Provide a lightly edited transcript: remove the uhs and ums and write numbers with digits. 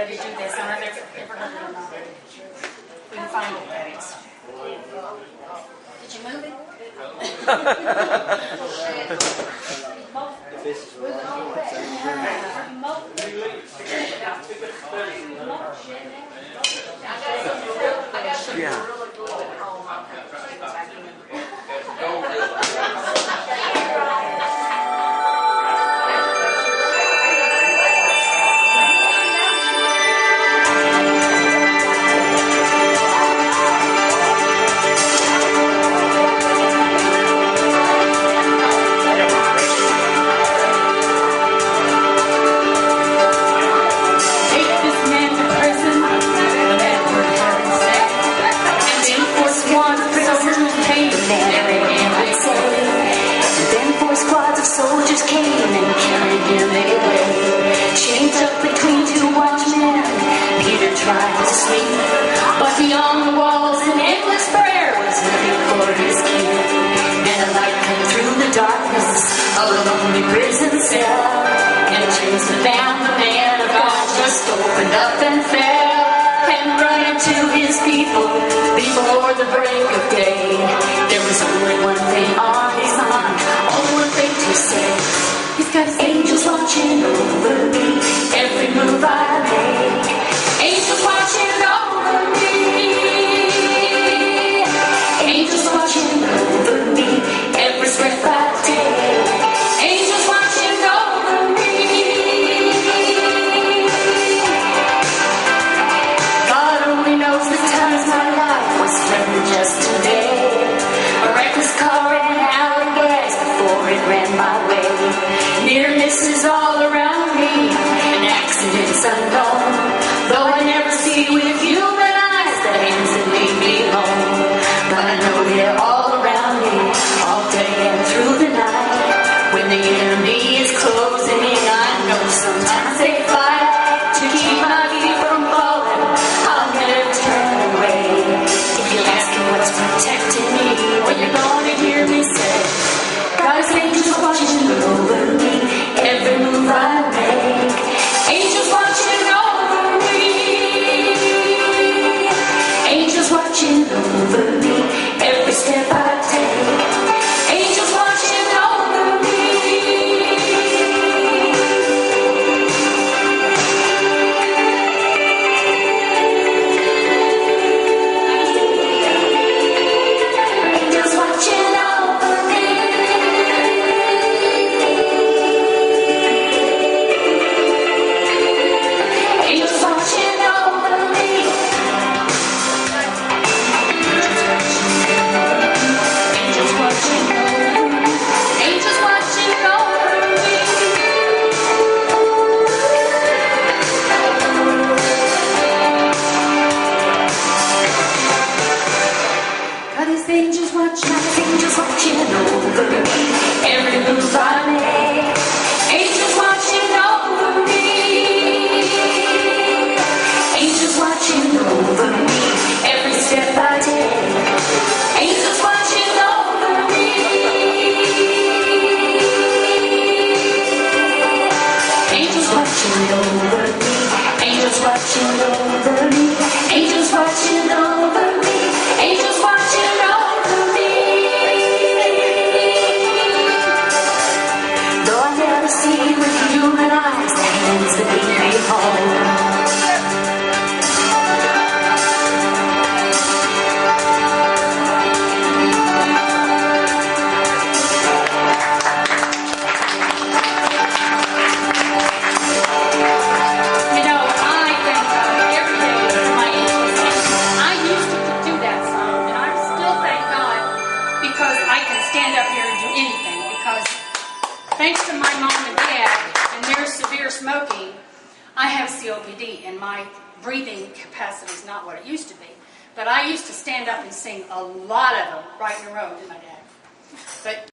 let you do this. I don't know if you've ever heard it or not. We can find it, that is. Did you move it? Yeah. Soldiers came and carried him away. Chained up between two watchmen, Peter tried to sleep, but beyond the walls an endless prayer was looking for his king. And a light came through the darkness of a lonely prison cell, and a chains that bound the man of God just opened up and fell, and running to his people before the break of day. There was only one thing on his mind, only one thing to say. He's got his angels watching over me, every move I make. Angels watching over me, angels watching over me, every breath I take. Angels watching over me. God only knows the times my life was threatened just today. A reckless car ran out of gas before it ran my way. Near misses all around me, and accidents unknown. Though I never see with human eyes the hands that lead me home, but I know they're all around me, all day and through the night. When the enemy is closing in, I know sometimes they fight to keep my feet from falling. I'll never turn away. If you're asking what's protecting me, well, you're gonna hear me say, God's angels watching over me, every move I make. Angels watching over me, angels watching over me, every step I take. Angels watching over me. Angels watching over me. Angels watching over me. Angels watching over me. Angels watching over me. God, his angels watching over me, every move I make. Angels watching over me, angels watching over me, every step I take. Angels watching over me, angels watching over me, angels watching over me, angels watching over me, angels watching over me. Though I never see with human eyes the hands that lead me home. You know, I thank God every day for my angels. I used to do that song, and I still thank God because I can stand up here and do anything. Because thanks to my mom and dad and their severe smoking, I have COPD, and my breathing capacity is not what it used to be. But I used to stand up and sing a lot of them right in a row, didn't my dad? But